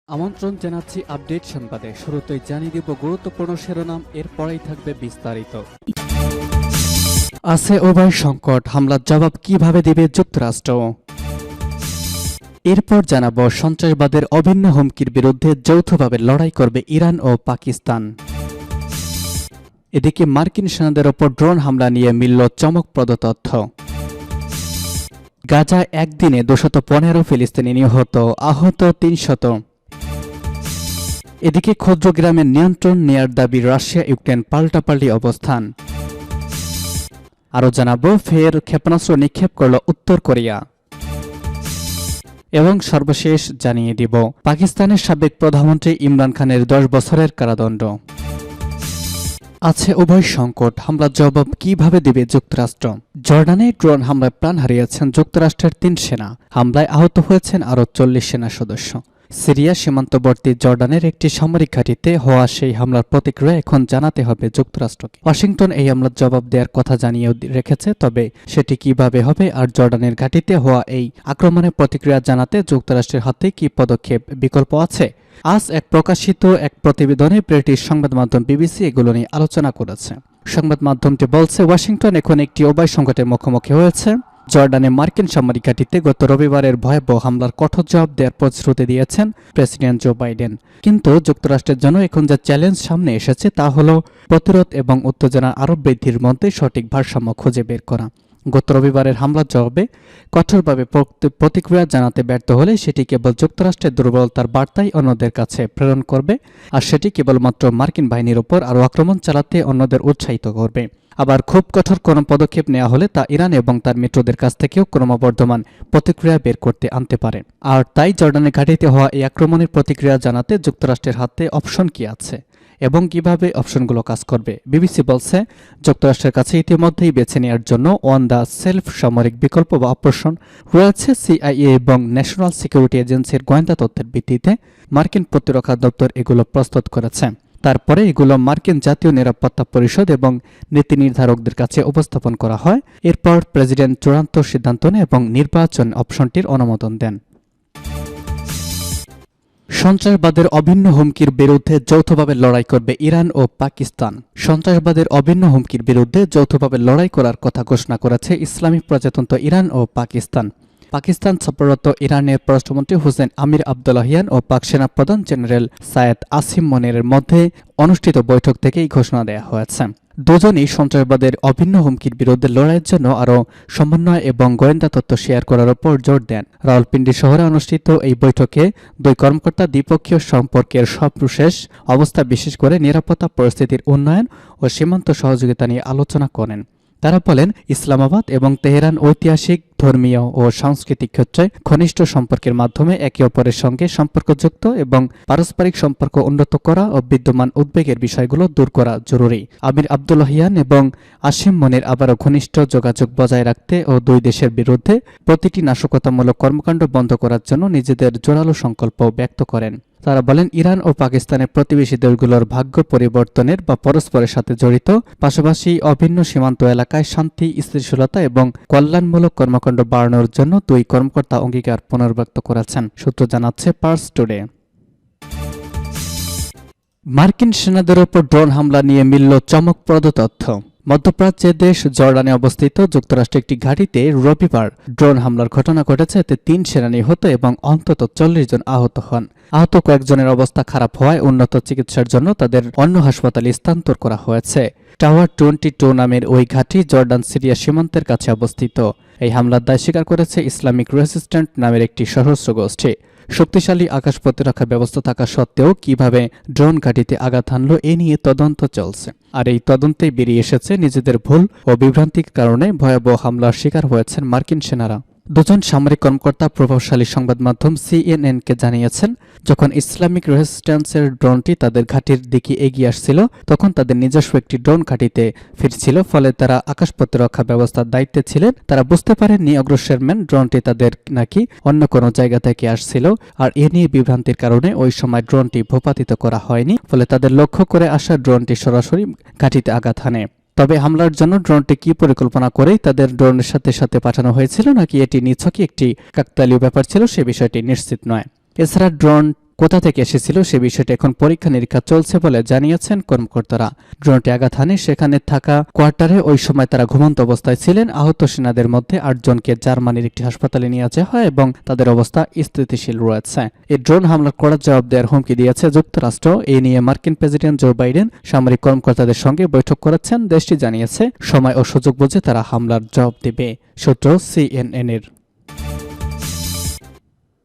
আমন্ত্রণ জানাচ্ছি আপডেট সংবাদে। শুরুতেই জানিয়ে দিব গুরুত্বপূর্ণ শিরোনাম, এরপরেই থাকবে বিস্তারিত। আছে উভয় সংকট, হামলার জবাব কিভাবে দিবে যুক্তরাষ্ট্র। এরপর জানাবো সন্ত্রাসবাদের অভিন্ন হুমকির বিরুদ্ধে যৌথভাবে লড়াই করবে ইরান ও পাকিস্তান। এদিকে মার্কিন সেনাদের ওপর ড্রোন হামলা নিয়ে মিলল চমকপ্রদ তথ্য। গাজায় একদিনে 215 ফিলিস্তিনি নিহত, আহত 300। এদিকে ক্ষুদ্র গ্রামের নিয়ন্ত্রণ নেয়ার দাবি রাশিয়া ইউক্রেন পাল্টাপাল্টি অবস্থান। আরও জানাবো ফের ক্ষেপণাস্ত্র নিক্ষেপ করল উত্তর কোরিয়া। এবং সর্বশেষ জানিয়ে দিব পাকিস্তানের সাবেক প্রধানমন্ত্রী ইমরান খানের 10 বছরের কারাদণ্ড। আছে উভয় সংকট, হামলার জবাব কিভাবে দিবে যুক্তরাষ্ট্র। জর্ডানে ড্রোন হামলায় প্রাণ হারিয়েছেন যুক্তরাষ্ট্রের 3 সেনা, হামলায় আহত হয়েছেন আরও 40 সেনা সদস্য। সিরিয়া সীমান্তবর্তী জর্ডানের একটি সামরিক ঘাঁটিতে হওয়া সেই হামলার প্রতিক্রিয়া এখন জানাতে হবে যুক্তরাষ্ট্রকে। ওয়াশিংটন এই হামলার জবাব দেওয়ার কথা জানিয়ে রেখেছে, তবে সেটি কিভাবে হবে আর জর্ডানের ঘাঁটিতে হওয়া এই আক্রমণের প্রতিক্রিয়া জানাতে যুক্তরাষ্ট্রের হাতে কি পদক্ষেপ বিকল্প আছে। আজ প্রকাশিত এক প্রতিবেদনে ব্রিটিশ সংবাদ মাধ্যম বিবিসি এগুলো নিয়ে আলোচনা করেছে। সংবাদ মাধ্যমটি বলছে ওয়াশিংটন এখন একটি উভয় সংকটের মুখোমুখি হয়েছে। জর্ডানে মার্কিন সামরিক ঘাঁটিতে গত রবিবারের ভয়াবহ হামলার কঠোর জবাব দেওয়ার প্রতিশ্রুতি দিয়েছেন প্রেসিডেন্ট জো বাইডেন। কিন্তু যুক্তরাষ্ট্রের জন্য এখন যে চ্যালেঞ্জ সামনে এসেছে তা হল প্রতিরোধ এবং উত্তেজনা আরও বৃদ্ধির মধ্যে সঠিক ভারসাম্য খুঁজে বের করা। গত রবিবারের হামলার জবাবে কঠোরভাবে প্রতিক্রিয়া জানাতে ব্যর্থ হলে সেটি কেবল যুক্তরাষ্ট্রের দুর্বলতার বার্তাই অন্যদের কাছে প্রেরণ করবে, আর সেটি কেবলমাত্র মার্কিন বাহিনীর ওপর আরও আক্রমণ চালাতে অন্যদের উৎসাহিত করবে। আবার খুব কঠোর কোনো পদক্ষেপ নেওয়া হলে তা ইরান এবং তার মিত্রদের কাছ থেকেও ক্রমবর্ধমান প্রতিক্রিয়া বের করতে আনতে পারে। আর তাই জর্ডানের ঘাঁটিতে হওয়া এই আক্রমণের প্রতিক্রিয়া জানাতে যুক্তরাষ্ট্রের হাতে অপশন কি আছে এবং কিভাবে অপশনগুলো কাজ করবে। বিবিসি বলছে যুক্তরাষ্ট্রের কাছে ইতিমধ্যেই বেছে নেওয়ার জন্য অন দ্য সেলফ সামরিক বিকল্প বা অপশন রয়েছে। সিআইএ এবং ন্যাশনাল সিকিউরিটি এজেন্সির গোয়েন্দা তথ্যের ভিত্তিতে মার্কিন প্রতিরক্ষা দপ্তর এগুলো প্রস্তুত করেছে। তারপরে এগুলো মার্কিন জাতীয় নিরাপত্তা পরিষদ এবং নীতি নির্ধারকদের কাছে উপস্থাপন করা হয়। এরপর প্রেসিডেন্ট চূড়ান্ত সিদ্ধান্ত নেন এবং নির্বাচন অপশনটির অনুমোদন দেন। সন্ত্রাসবাদের অভিন্ন হুমকির বিরুদ্ধে যৌথভাবে লড়াই করবে ইরান ও পাকিস্তান। সন্ত্রাসবাদের অভিন্ন হুমকির বিরুদ্ধে যৌথভাবে লড়াই করার কথা ঘোষণা করেছে ইসলামী প্রজাতন্ত্র ইরান ও পাকিস্তান। পাকিস্তান সফররত ইরানের পররাষ্ট্রমন্ত্রী হুসেন আমির আবদুল্লাহিয়ান ও পাক সেনাপ্রধান জেনারেল সায়েদ আসিম মনিরের মধ্যে অনুষ্ঠিত বৈঠক থেকে এই ঘোষণা দেওয়া হয়েছে। দুজনই সন্ত্রাসবাদের অভিন্ন হুমকির বিরুদ্ধে লড়াইয়ের জন্য আরও সমন্বয় এবং গোয়েন্দা তথ্য শেয়ার করার উপর জোর দেন। রাওয়ালপিন্ডি শহরে অনুষ্ঠিত এই বৈঠকে দুই কর্মকর্তা দ্বিপক্ষীয় সম্পর্কের সর্বশেষ অবস্থা, বিশেষ করে নিরাপত্তা পরিস্থিতির উন্নয়ন ও সীমান্ত সহযোগিতা নিয়ে আলোচনা করেন। তারা বলেন ইসলামাবাদ এবং তেহরান ঐতিহাসিক, ধর্মীয় ও সাংস্কৃতিক ক্ষেত্রে ঘনিষ্ঠ সম্পর্কের মাধ্যমে একে অপরের সঙ্গে সম্পর্কযুক্ত এবং পারস্পরিক সম্পর্ক উন্নত করা ও বিদ্যমান উদ্বেগের বিষয়গুলো দূর করা জরুরি। আমির আবদুল্লাহিয়ান এবং আসিম মনির আবারও ঘনিষ্ঠ যোগাযোগ বজায় রাখতে ও দুই দেশের বিরুদ্ধে প্রতিটি নাশকতামূলক কর্মকাণ্ড বন্ধ করার জন্য নিজেদের জোরালো সংকল্প ব্যক্ত করেন। তারা বলেন ইরান ও পাকিস্তানের প্রতিবেশী দেশগুলোর ভাগ্য পরিবর্তনের বা পরস্পরের সাথে জড়িত, পাশাপাশি অভিন্ন সীমান্ত এলাকায় শান্তি, স্থিতিশীলতা এবং কল্যাণমূলক কর্মকাণ্ড বাড়ানোর জন্য দুই কর্মকর্তা অঙ্গীকার পুনর্ব্যক্ত করেছেন, সূত্র জানাচ্ছে পার্স টুডে। মার্কিন সেনাদের ওপর ড্রোন হামলা নিয়ে মিলল চমকপ্রদ তথ্য। মধ্যপ্রাচ্যের দেশ জর্ডানে অবস্থিত যুক্তরাষ্ট্রের একটি ঘাঁটিতে রবিবার ড্রোন হামলার ঘটনা ঘটেছে। এতে 3 সেনা নিহত এবং অন্তত 40 জন আহত হন। আহত কয়েকজনের অবস্থা খারাপ হওয়ায় উন্নত চিকিৎসার জন্য তাদের অন্য হাসপাতালে স্থানান্তর করা হয়েছে। টাওয়ার 22 নামের ওই ঘাঁটি জর্ডান সিরিয়া সীমান্তের কাছে অবস্থিত। এই হামলার দায় স্বীকার করেছে ইসলামিক রেসিস্ট্যান্ট নামের একটি সশস্ত্র গোষ্ঠী। শক্তিশালী আকাশ প্রতিরক্ষা ব্যবস্থা থাকা সত্ত্বেও কিভাবে ড্রোন ঘাঁটিতে আঘাত হানল এ নিয়ে তদন্ত চলছে। আর এই তদন্তেই বেরিয়ে এসেছে নিজেদের ভুল ও বিভ্রান্তির কারণে ভয়াবহ হামলার শিকার হয়েছেন মার্কিন সেনারা। দুজন সামরিক কর্মকর্তা প্রভাবশালী সংবাদ মাধ্যম সিএনএনকে জানিয়েছেন, যখন ইসলামিক রেজিস্ট্যান্সের ড্রোনটি তাদের ঘাঁটির দিকে এগিয়ে আসছিল তখন তাদের নিজস্ব একটি ড্রোন ঘাঁটিতে ফিরছিল, ফলে তারা আকাশ প্রতিরক্ষা ব্যবস্থার দায়িত্বে ছিলেন। তারা বুঝতে পারেননি অগ্রসরম্যান ড্রোনটি তাদের নাকি অন্য কোনো জায়গা থেকে আসছিল। আর এ নিয়ে বিভ্রান্তির কারণে ওই সময় ড্রোনটি ভূপাতিত করা হয়নি, ফলে তাদের লক্ষ্য করে আসা ড্রোনটি সরাসরি ঘাঁটিতে আঘাত হানে। তবে হামলার জন্য ড্রোনটি কি পরিকল্পনা করেই তাদের ড্রোনের সাথে সাথে পাঠানো হয়েছিল নাকি এটি নিছকই একটি কাকতালীয় ব্যাপার ছিল সে বিষয়টি নিশ্চিত নয়। এছাড়া ড্রোন কোথা থেকে এসেছিল সে বিষয়টি এখন পরীক্ষা নিরীক্ষা চলছে বলে জানিয়েছেন কর্মকর্তারা। ড্রোনটি আঘাত হানে সেখানে থাকা কোয়ার্টারে ওই সময় তারা ঘুমন্ত অবস্থায় ছিলেন। আহত সেনাদের মধ্যে 8 জনকে জার্মানির একটি হাসপাতালে নিয়ে যাওয়া হয় এবং তাদের অবস্থা স্থিতিশীল রয়েছে। এই ড্রোন হামলার কড়া জবাব দেওয়ার হুমকি দিয়েছে যুক্তরাষ্ট্র। এই নিয়ে মার্কিন প্রেসিডেন্ট জো বাইডেন সামরিক কর্মকর্তাদের সঙ্গে বৈঠক করেছেন। দেশটি জানিয়েছে সময় ও সুযোগ বুঝে তারা হামলার জবাব দেবে। সূত্র CNN-এর।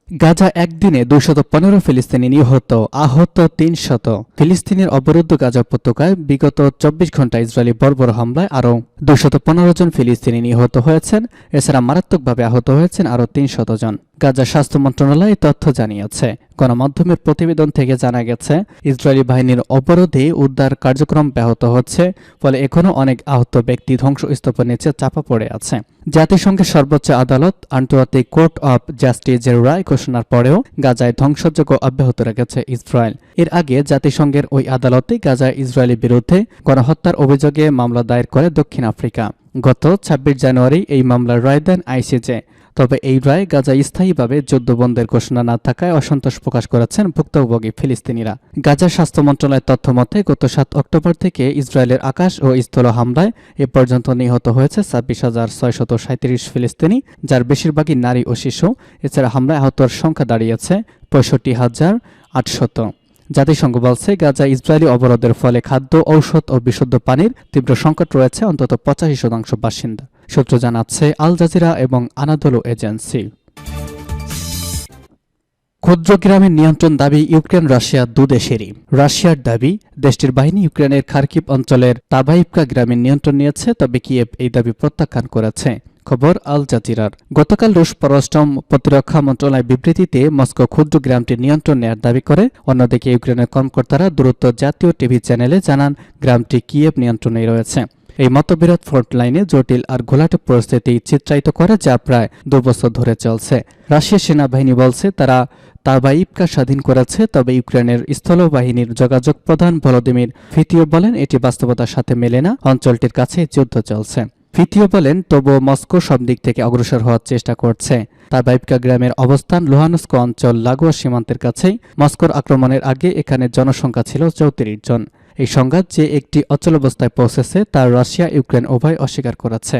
গাজা একদিনে 215 ফিলিস্তিনি নিহত, আহত 300। ফিলিস্তিনের অবরুদ্ধ গাজা উপত্যকায় বিগত 24 ঘণ্টায় ইসরায়েলি বর্বর হামলায় আরও 215 জন ফিলিস্তিনি নিহত হয়েছেন। এছাড়া মারাত্মকভাবে আহত হয়েছেন আরও 300 জন। গাজা স্বাস্থ্য মন্ত্রণালয় তথ্য জানিয়েছে। গণমাধ্যমের প্রতিবেদন থেকে জানা গেছে, ইসরায়েলি বাহিনীর অবরোধে উদ্ধার কার্যক্রম ব্যাহত হচ্ছে, ফলে এখনও অনেক আহত ব্যক্তি ধ্বংসস্তূপের নিচে চাপা পড়ে আছে। জাতিসংঘের সর্বোচ্চ আদালত আন্তর্জাতিক কোর্ট অব জাস্টিসের রায় ঘোষণার পরেও গাজায় ধ্বংসযজ্ঞ অব্যাহত রেখেছে ইসরায়েল। এর আগে জাতিসংঘের ওই আদালতে গাজায় ইসরায়েলের বিরুদ্ধে গণহত্যার অভিযোগে মামলা দায়ের করে দক্ষিণ আফ্রিকা। গত 26 জানুয়ারি এই মামলার রায় দেন ICJ। তবে এই রায় গাজায় স্থায়ীভাবে যুদ্ধবন্ধের ঘোষণা না থাকায় অসন্তোষ প্রকাশ করেছেন ভুক্তভোগী ফিলিস্তিনিরা। গাজার স্বাস্থ্য মন্ত্রণালয়ের তথ্য মতে গত 7 অক্টোবর থেকে ইসরায়েলের আকাশ ও স্থল হামলায় এ পর্যন্ত নিহত হয়েছে 26,637 ফিলিস্তিনি, যার বেশিরভাগই নারী ও শিশু। এছাড়া হামলায় আহতর সংখ্যা দাঁড়িয়েছে 65,800। জাতিসংঘ বলছে, গাজা ইসরায়েলি অবরোধের ফলে খাদ্য, ঔষধ ও বিশুদ্ধ পানির তীব্র সংকট রয়েছে অন্তত 85% বাসিন্দা। সূত্র জানাচ্ছে আল জাজিরা এবং আনাদোলু এজেন্সি। ক্ষুদ্র গ্রামের নিয়ন্ত্রণ দাবি ইউক্রেন রাশিয়া দুদেশেরই। রাশিয়ার দাবি, দেশটির বাহিনী ইউক্রেনের খার্কিভ অঞ্চলের তাবাইভকা গ্রামের নিয়ন্ত্রণ নিয়েছে, তবে কিয়েভ এই দাবি প্রত্যাখ্যান করেছে। খবর আল জাজিরার। গতকাল রুশ পররাষ্ট্র প্রতিরক্ষা মন্ত্রণালয় বিবৃতিতে মস্কো ক্ষুদ্র গ্রামটির নিয়ন্ত্রণ নেয়ার দাবি করে। অন্যদিকে ইউক্রেনের কর্মকর্তারা দূরত্ব জাতীয় টিভি চ্যানেলে জানান গ্রামটি কিয়েভ নিয়ন্ত্রণেই রয়েছে। এই মতবিরোধ ফ্রন্টলাইনে জটিল আর ঘোলাটে পরিস্থিতি চিত্রায়িত করে, যা প্রায় 2 বছর ধরে চলছে। রাশিয়ার সেনাবাহিনী বলছে তারা তাবাইভকা স্বাধীন করেছে, তবে ইউক্রেনের স্থলবাহিনীর যোগাযোগ প্রধান ভলোদিমির ফিতিও বলেন এটি বাস্তবতার সাথে মেলে না, অঞ্চলটির কাছে যুদ্ধ চলছে। ফিতিও বলেন তবুও মস্কো সব দিক থেকে অগ্রসর হওয়ার চেষ্টা করছে। তাবাইভকা গ্রামের অবস্থান লুহানস্ক অঞ্চল লাগোয়া সীমান্তের কাছেই। মস্কোর আক্রমণের আগে এখানে জনসংখ্যা ছিল 34 জন। এই সংঘাত যে একটি অচলাবস্থায় পৌঁছেছে তা রাশিয়া ইউক্রেন উভয় অস্বীকার করেছে।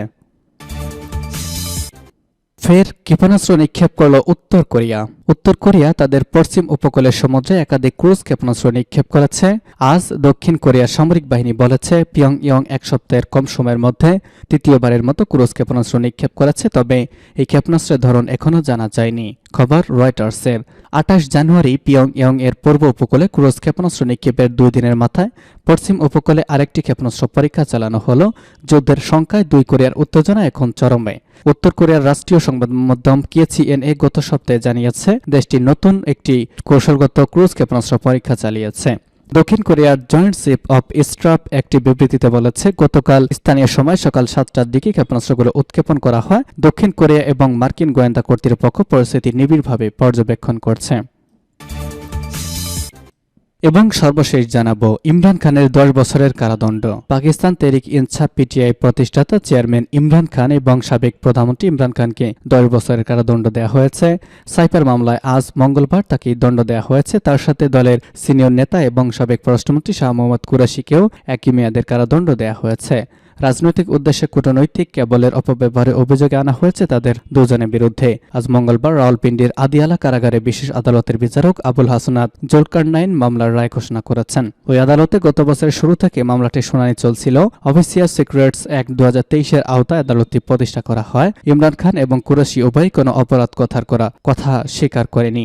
ফের ক্ষেপণাস্ত্র নিক্ষেপ করল উত্তর কোরিয়া। উত্তর কোরিয়া তাদের পশ্চিম উপকূলের সমুদ্রে একাধিক ক্রুজ ক্ষেপণাস্ত্র নিক্ষেপ করেছে। আজ দক্ষিণ কোরিয়ার সামরিক বাহিনী বলেছে পিয়ংইয়ং 1 সপ্তাহের কম সময়ের মধ্যে তৃতীয়বারের মতো ক্রুজ ক্ষেপণাস্ত্র নিক্ষেপ করেছে, তবে এই ক্ষেপণাস্ত্রের ধরন এখনও জানা যায়নি। খবর রয়টার্সের। 28 জানুয়ারি পিয়ংইয়ং এর পূর্ব উপকূলে ক্রুজ ক্ষেপণাস্ত্র নিক্ষেপের 2 দিনের মাথায় পশ্চিম উপকূলে আরেকটি ক্ষেপণাস্ত্র পরীক্ষা চালানো হলো। যুদ্ধের সংখ্যায় 2 কোরিয়ার উত্তেজনা এখন চরমে। উত্তর কোরিয়ার রাষ্ট্রীয় সংবাদ মাধ্যম KCNA গত সপ্তাহে জানিয়েছে দেশটি নতুন একটি কৌশলগত ক্রুজ ক্ষেপণাস্ত্র পরীক্ষা চালিয়েছে। দক্ষিণ কোরিয়ার জয়েন্ট চিফ অব স্টাফ একটি বিবৃতিতে বলেছে, গতকাল স্থানীয় সময় সকাল 7টার দিকে ক্ষেপণাস্ত্রগুলো উৎক্ষেপণ করা হয়। দক্ষিণ কোরিয়া এবং মার্কিন গোয়েন্দা কর্তৃপক্ষ পরিস্থিতি নিবিড়ভাবে পর্যবেক্ষণ করছে। এবং সর্বশেষ জানাবো ইমরান খানের 10 বছরের কারাদণ্ড। পাকিস্তান তেহরিক ইনসাফ PTI প্রতিষ্ঠাতা চেয়ারম্যান ইমরান খান এবং সাবেক প্রধানমন্ত্রী ইমরান খানকে 10 বছরের কারাদণ্ড দেওয়া হয়েছে। সাইফার মামলায় আজ মঙ্গলবার তাকে দণ্ড দেওয়া হয়েছে। তার সাথে দলের সিনিয়র নেতা এবং সাবেক পররাষ্ট্রমন্ত্রী শাহ মোহাম্মদ কুরাশিকেও একই মেয়াদের কারাদণ্ড দেওয়া হয়েছে। রাজনৈতিক উদ্দেশ্যে কূটনৈতিক কেবলের অপব্যবহারের অভিযোগে আনা হয়েছে তাদের দুজনের বিরুদ্ধে। আজ মঙ্গলবার রাওয়ালপিন্ডির আদিয়ালা কারাগারে বিশেষ আদালতের বিচারক আবুল হাসনাত জুলকারনাইন মামলার রায় ঘোষণা করেছেন। ওই আদালতে গত বছরের শুরু থেকে মামলাটির শুনানি চলছিল। অফিসিয়াল সিক্রেটস অ্যাক্ট 2023-এর আওতায় আদালতটি প্রতিষ্ঠা করা হয়। ইমরান খান এবং কুরেশি উভয়ই কোনো অপরাধ কথা স্বীকার করেনি।